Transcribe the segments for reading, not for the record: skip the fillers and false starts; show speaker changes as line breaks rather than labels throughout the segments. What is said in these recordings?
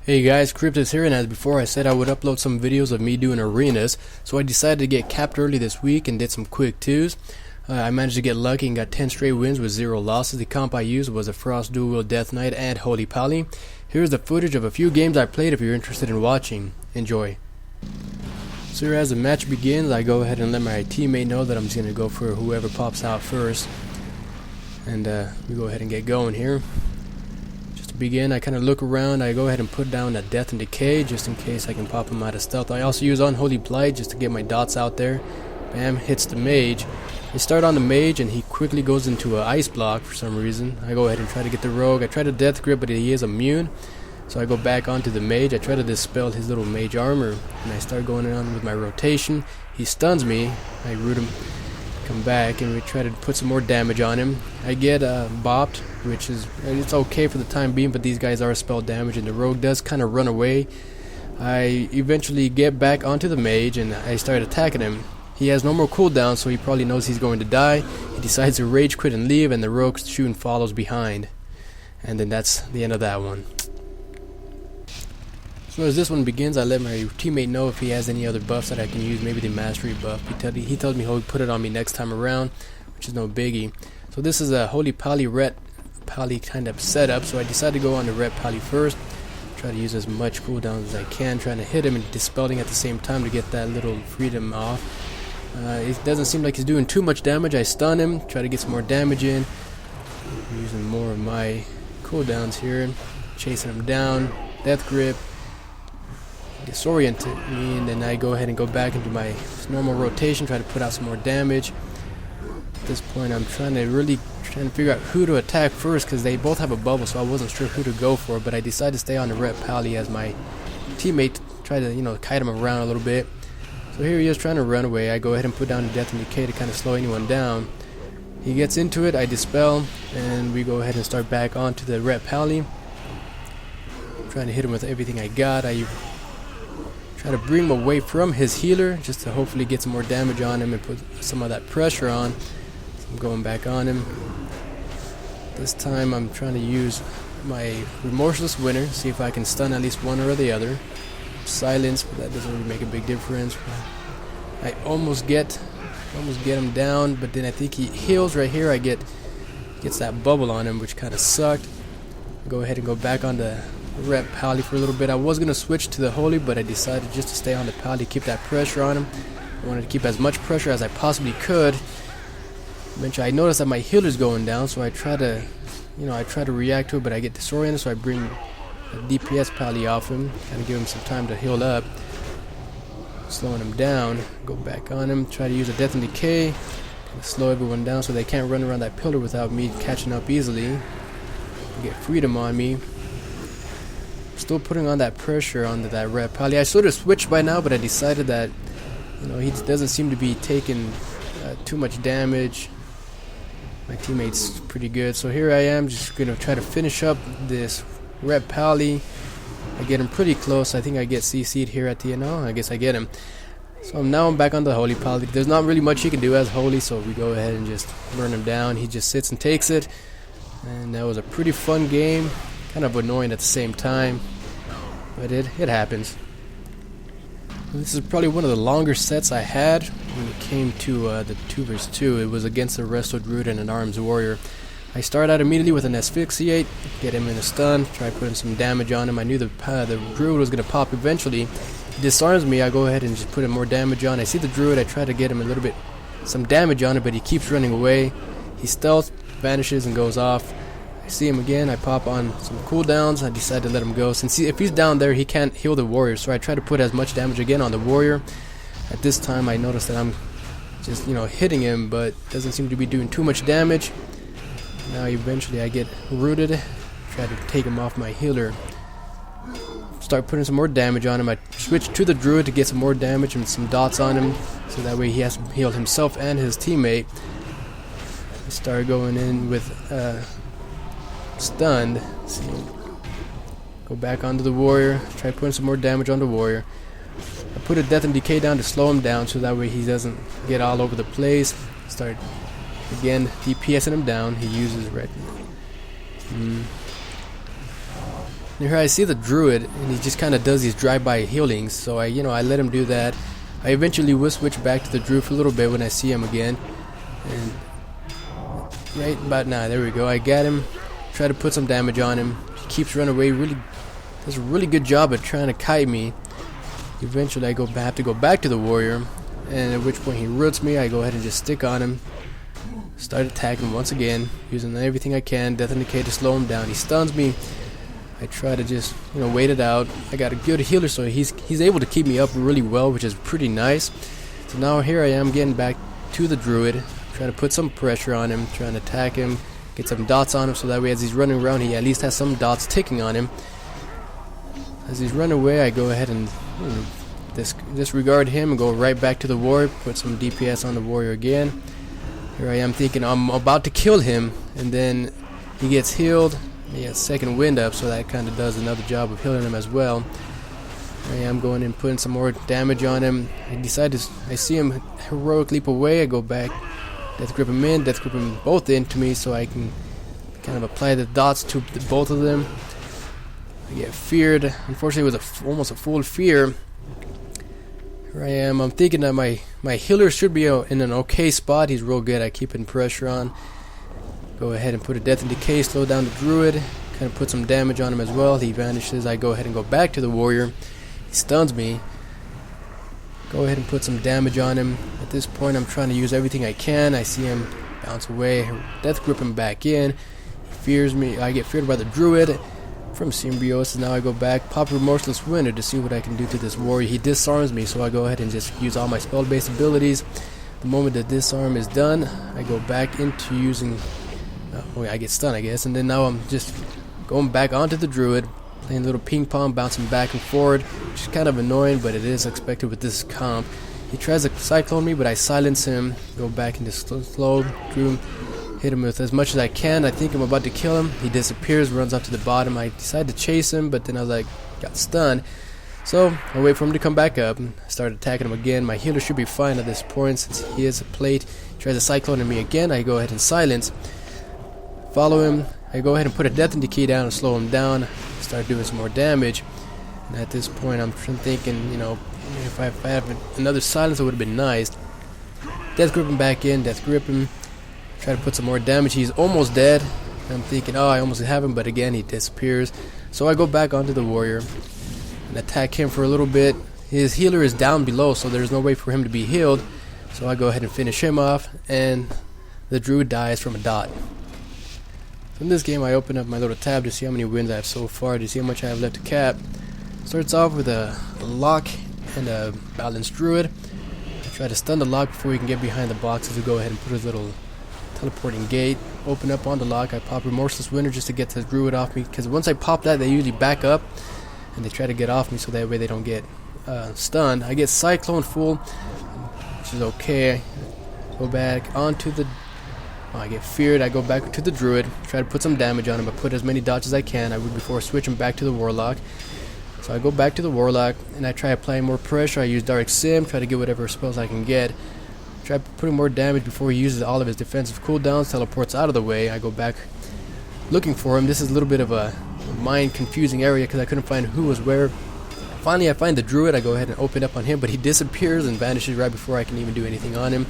Hey guys, Cryptus here, and as before I said I would upload some videos of me doing arenas, so I decided to get capped early this week and did some quick 2s. I managed to get lucky and got 10 straight wins with 0 losses. The comp I used was a Frost Dual Wielding Death Knight and Holy Pally. Here's the footage of a few games I played if you're interested in watching. Enjoy. So here as the match begins, I go ahead and let my teammate know that I'm just going to go for whoever pops out first. And we go ahead and get going here. Begin, I kind of look around, I go ahead and put down a Death and Decay just in case I can pop him out of stealth. I also use Unholy Blight just to get my dots out there. Bam, hits the mage. I start on the mage and he quickly goes into an ice block for some reason. I go ahead and try to get the rogue. I try to death grip, but he is immune. So I go back onto the mage. I try to dispel his little mage armor and I start going on with my rotation. He stuns me. I root him, come back, and we try to put some more damage on him. I get bopped, which is, it's okay for the time being, but these guys are spell damage and the rogue does kind of run away. I eventually get back onto the mage and I start attacking him. He has no more cooldown, so he probably knows he's going to die. He decides to rage quit and leave, and the rogue soon follows behind. And then that's the end of that one. So as this one begins, I let my teammate know if he has any other buffs that I can use, maybe the mastery buff. He tells me he'll put it on me next time around, which is no biggie. So this is a Holy Pally Ret Pally kind of setup, so I decided to go on the Ret Pally first. Try to use as much cooldown as I can, trying to hit him and dispelling at the same time to get that little freedom off. It doesn't seem like he's doing too much damage. I stun him, try to get some more damage in. I'm using more of my cooldowns here, chasing him down, death grip. Disorient me, and then I go ahead and go back into my normal rotation, try to put out some more damage. At this point I'm trying to figure out who to attack first, because they both have a bubble, so I wasn't sure who to go for, but I decided to stay on the Ret Pally as my teammate tried to, kite him around a little bit. So here he is trying to run away. I go ahead and put down the Death and Decay to kind of slow anyone down. He gets into it, I dispel, and we go ahead and start back onto the Ret Pally. Trying to hit him with everything I got. I try to bring him away from his healer just to hopefully get some more damage on him and put some of that pressure on. So I'm going back on him. This time I'm trying to use my Remorseless Winner, see if I can stun at least one or the other. Silence, but that doesn't really make a big difference. I almost get him down, but then I think he heals right here. Gets that bubble on him, which kind of sucked. Go ahead and go back on the Ret Pally for a little bit. I was going to switch to the Holy, but I decided just to stay on the Pally, keep that pressure on him. I wanted to keep as much pressure as I possibly could. Eventually I noticed that my healer's going down, so I try to react to it, but I get disoriented, so I bring a DPS Pally off him, kind of give him some time to heal up. Slowing him down, go back on him, try to use a Death and Decay, kind of slow everyone down so they can't run around that pillar without me catching up easily. Get freedom on me. Still putting on that pressure onto that Ret Pally. I sort of switched by now, but I decided that he doesn't seem to be taking too much damage. My teammate's pretty good, so here I am just gonna try to finish up this Ret Pally. I get him pretty close. I think I get CC'd here at the end. Oh, I guess I get him. So now I'm back on the Holy Pally. There's not really much he can do as Holy, so we go ahead and just burn him down. He just sits and takes it, and that was a pretty fun game. Kind of annoying at the same time, but it happens. This is probably one of the longer sets I had when it came to the 2 vs 2. It was against a Resto Druid and an Arms Warrior. I start out immediately with an Asphyxiate, get him in a stun, try putting some damage on him. I knew the Druid was going to pop eventually. He disarms me, I go ahead and just put him more damage on. I see the Druid, I try to get him some damage on it, but he keeps running away. He stealth, vanishes, and goes off. I see him again, I pop on some cooldowns, I decide to let him go. Since if he's down there, he can't heal the warrior, so I try to put as much damage again on the warrior. At this time, I notice that I'm just, hitting him, but doesn't seem to be doing too much damage. Now eventually I get rooted, try to take him off my healer. Start putting some more damage on him. I switch to the Druid to get some more damage and some dots on him, so that way he has to heal himself and his teammate. I start going in with stunned. So go back onto the warrior, try putting some more damage on the warrior. I put a Death and Decay down to slow him down so that way he doesn't get all over the place. Start again DPSing him down. He uses red. And here I see the Druid, and he just kind of does these drive-by healings, so I let him do that. I eventually will switch back to the Druid for a little bit when I see him again. And right about now, there we go, I got him. Try to put some damage on him. He keeps running away, does a really good job at trying to kite me. Eventually I have to go back to the warrior, and at which point he roots me. I go ahead and just stick on him. Start attacking him once again, using everything I can. Death and Decay to slow him down. He stuns me. I try to just, wait it out. I got a good healer, so he's able to keep me up really well, which is pretty nice. So now here I am getting back to the Druid, trying to put some pressure on him, trying to attack him, get some dots on him, so that way as he's running around, he at least has some dots ticking on him. As he's running away, I go ahead and disregard him and go right back to the warrior, put some DPS on the warrior again. Here I am thinking I'm about to kill him, and then he gets healed. He has second wind up, so that kind of does another job of healing him as well. Here I am going and putting some more damage on him. I see him heroic leap away. I go back, death grip him in, death grip him both into me, so I can kind of apply the dots to both of them. I get feared. Unfortunately, it was almost a full fear. Here I am. I'm thinking that my healer should be in an okay spot. He's real good at keeping pressure on. Go ahead and put a Death and Decay, slow down the Druid. Kind of put some damage on him as well. He vanishes. I go ahead and go back to the warrior. He stuns me. Go ahead and put some damage on him. At this point, I'm trying to use everything I can. I see him bounce away. Death grip him back in. He fears me. I get feared by the Druid. From Symbiosis, now I go back, pop Remorseless Winter to see what I can do to this warrior. He disarms me, so I go ahead and just use all my spell-based abilities. The moment the disarm is done, I go back into using... I get stunned, I guess, and then now I'm just going back onto the Druid, playing a little ping pong, bouncing back and forward, which is kind of annoying, but it is expected with this comp. He tries to Cyclone me, but I silence him, go back into slow, Druid. Hit him with as much as I can. I think I'm about to kill him. He disappears, runs up to the bottom. I decide to chase him, but then I was got stunned. So I wait for him to come back up and start attacking him again. My healer should be fine at this point since he is a plate. He tries to cyclone at me again. I go ahead and silence. Follow him. I go ahead and put a Death and Decay down and slow him down. Start doing some more damage. And at this point, I'm thinking, if I have another silence, it would have been nice. Death grip him back in. Death grip him. Try to put some more damage. He's almost dead. I'm thinking, I almost have him, but again, he disappears. So I go back onto the warrior and attack him for a little bit. His healer is down below, so there's no way for him to be healed. So I go ahead and finish him off, and the Druid dies from a dot. So in this game, I open up my little tab to see how many wins I have so far, to see how much I have left to cap. Starts off with a lock and a balanced Druid. I try to stun the lock before he can get behind the boxes to go ahead and put his little teleporting gate, open up on the lock. I pop Remorseless Winter just to get the Druid off me, because once I pop that, they usually back up and they try to get off me, so that way they don't get stunned. I get Cyclone full, which is okay. Go back onto the... I get feared. I go back to the Druid, try to put some damage on him. I put as many dots as I can. I would before switching back to the Warlock. So I go back to the Warlock and I try applying more pressure. I use Dark Sim, try to get whatever spells I can get. Try putting more damage before he uses all of his defensive cooldowns, teleports out of the way. I go back looking for him. This is a little bit of a mind confusing area because I couldn't find who was where. Finally I find the Druid. I go ahead and open up on him, but he disappears and vanishes right before I can even do anything on him.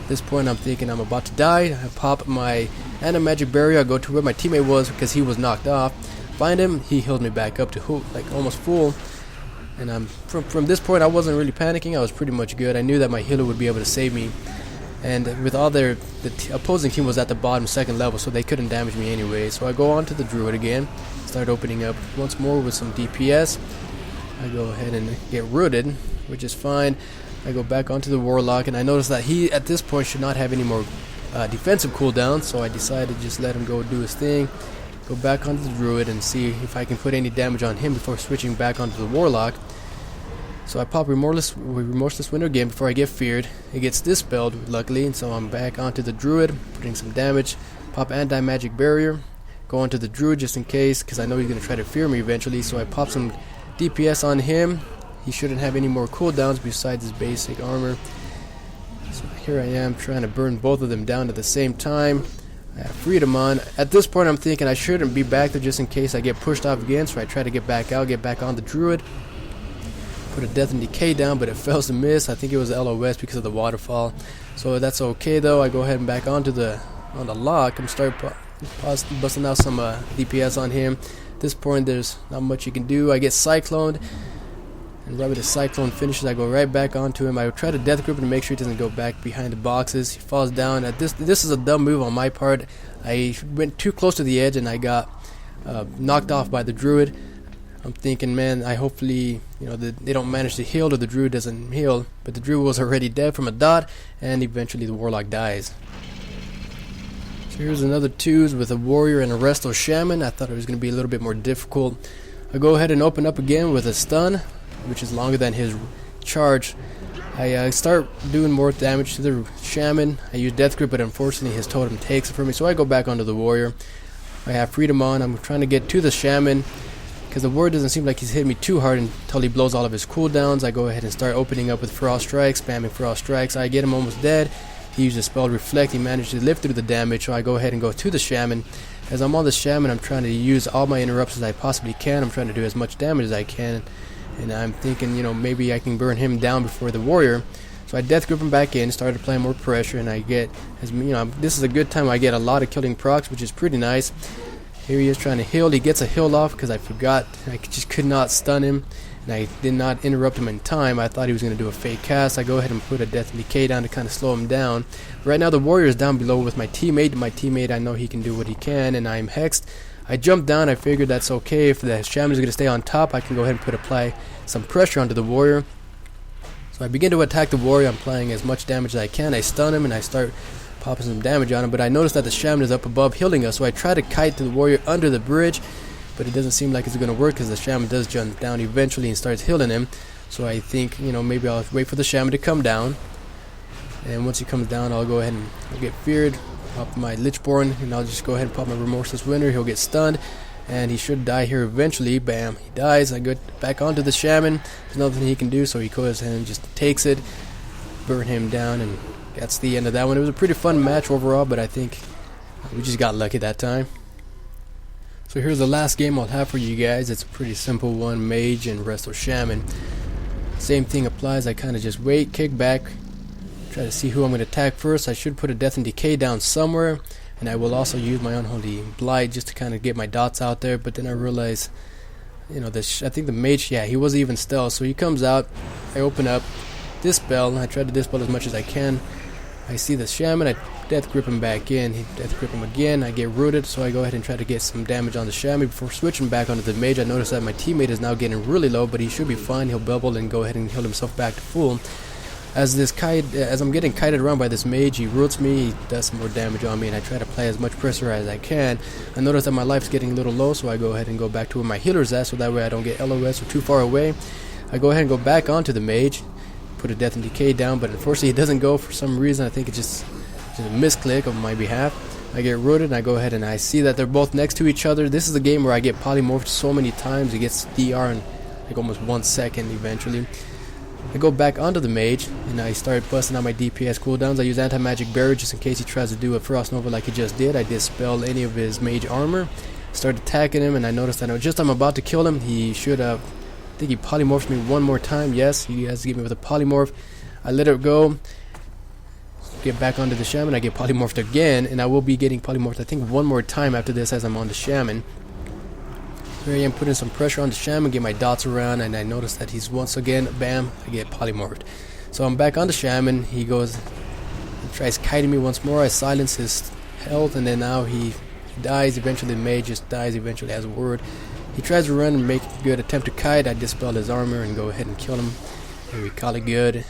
At this point I'm thinking I'm about to die. I pop my Anti-Magic Barrier. I go to where my teammate was because he was knocked off. Find him. He healed me back up to almost full. And from this point, I wasn't really panicking. I was pretty much good. I knew that my healer would be able to save me. And with all the opposing team was at the bottom second level, so they couldn't damage me anyway. So I go on to the Druid again, start opening up once more with some DPS. I go ahead and get rooted, which is fine. I go back onto the Warlock, and I notice that he, at this point, should not have any more defensive cooldowns. So I decided to just let him go do his thing. Go back onto the Druid and see if I can put any damage on him before switching back onto the Warlock. So I pop Remorseless Winter again before I get feared. It gets dispelled, luckily, and so I'm back onto the Druid, putting some damage. Pop Anti-Magic Barrier. Go onto the Druid just in case, because I know he's going to try to fear me eventually. So I pop some DPS on him. He shouldn't have any more cooldowns besides his basic armor. So here I am trying to burn both of them down at the same time. I have freedom on. At this point I'm thinking I shouldn't be back there just in case I get pushed off again, so I try to get back out, get back on the druid. Put a death and decay down, but it fails to miss. I think it was LOS because of the waterfall. So that's okay though. I go ahead and back onto the lock. I'm busting out some DPS on him. At this point there's not much you can do. I get cycloned. And right with the cyclone finishes, I go right back onto him. I try to death grip him to make sure he doesn't go back behind the boxes. He falls down. This is a dumb move on my part. I went too close to the edge and I got knocked off by the druid. I'm thinking, man, I hopefully, they don't manage to heal or the druid doesn't heal. But the druid was already dead from a dot, and eventually the warlock dies. So here's another twos with a warrior and a resto shaman. I thought it was going to be a little bit more difficult. I go ahead and open up again with a stun, which is longer than his charge. I start doing more damage to the shaman. I use death grip, but unfortunately his totem takes it from me, so I go back onto the warrior. I have freedom on. I'm trying to get to the shaman because the warrior doesn't seem like he's hit me too hard until he blows all of his cooldowns. I go ahead and start opening up with Frost Strikes, spamming Frost Strikes. I get him almost dead. He used a spell Reflect. He managed to live through the damage, so I go ahead and go to the shaman. As I'm on the shaman, I'm trying to use all my interrupts as I possibly can. I'm trying to do as much damage as I can. And I'm thinking, maybe I can burn him down before the warrior. So I death grip him back in, started applying more pressure, and I get, this is a good time. I get a lot of killing procs, which is pretty nice. Here he is trying to heal. He gets a heal off because I forgot. I just could not stun him, and I did not interrupt him in time. I thought he was going to do a fake cast. I go ahead and put a death and decay down to kind of slow him down. Right now the warrior is down below with my teammate. My teammate, I know he can do what he can, and I'm hexed. I jumped down. I figured that's okay. If the shaman is going to stay on top, I can go ahead and apply some pressure onto the warrior. So I begin to attack the warrior. I'm applying as much damage as I can. I stun him and I start popping some damage on him, but I notice that the shaman is up above healing us, so I try to kite to the warrior under the bridge, but it doesn't seem like it's going to work because the shaman does jump down eventually and starts healing him. So I think, maybe I'll wait for the shaman to come down, and once he comes down I'll go ahead and I'll get feared, pop my Lichborn, and I'll just go ahead and pop my Remorseless Winter. He'll get stunned and he should die here eventually. Bam, he dies. I go back onto the shaman. There's nothing he can do, so he goes ahead and just takes it, burn him down, and that's the end of that one. It was a pretty fun match overall, but I think we just got lucky that time. So here's the last game I'll have for you guys. It's a pretty simple one, mage and resto shaman. Same thing applies. I kind of just wait, kick back, try to see who I'm going to attack first. I should put a death and decay down somewhere, and I will also use my unholy blight just to kind of get my dots out there. But then I realize, I think the mage, yeah, he wasn't even stealth, so he comes out. I open up, dispel. I try to dispel as much as I can. I see the shaman, I death grip him back in, he death grip him again, I get rooted, so I go ahead and try to get some damage on the shaman before switching back onto the mage. I notice that my teammate is now getting really low, but he should be fine. He'll bubble and go ahead and heal himself back to full. As I'm getting kited around by this mage, he roots me, he does some more damage on me, and I try to apply as much pressure as I can. I notice that my life's getting a little low, so I go ahead and go back to where my healer's at, so that way I don't get LOS or too far away. I go ahead and go back onto the mage, put a death and decay down, but unfortunately it doesn't go for some reason. I think it's just a misclick on my behalf. I get rooted and I go ahead and I see that they're both next to each other. This is a game where I get polymorphed so many times. It gets DR in like almost 1 second eventually. I go back onto the mage and I start busting out my DPS cooldowns. I use anti-magic barrier just in case he tries to do a Frost Nova like he just did. I dispel any of his mage armor, start attacking him, and I noticed that I'm about to kill him. He should have, I think he polymorphed me one more time. Yes, he has to get me with a polymorph. I let it go, get back onto the shaman. I get polymorphed again, and I will be getting polymorphed I think one more time after this as I'm on the shaman. Here I am putting some pressure on the shaman, get my dots around, and I notice that he's once again, bam, I get polymorphed. So I'm back on the shaman. He goes and tries kiting me once more. I silence his health, and then now he dies. Eventually the mage just dies eventually as a word. He tries to run and make a good attempt to kite. I dispel his armor and go ahead and kill him, and we call it good.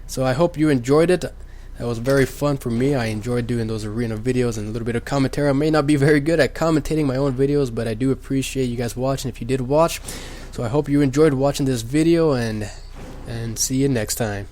So I hope you enjoyed it. That was very fun for me. I enjoyed doing those arena videos and a little bit of commentary. I may not be very good at commentating my own videos, but I do appreciate you guys watching if you did watch. So I hope you enjoyed watching this video, and see you next time.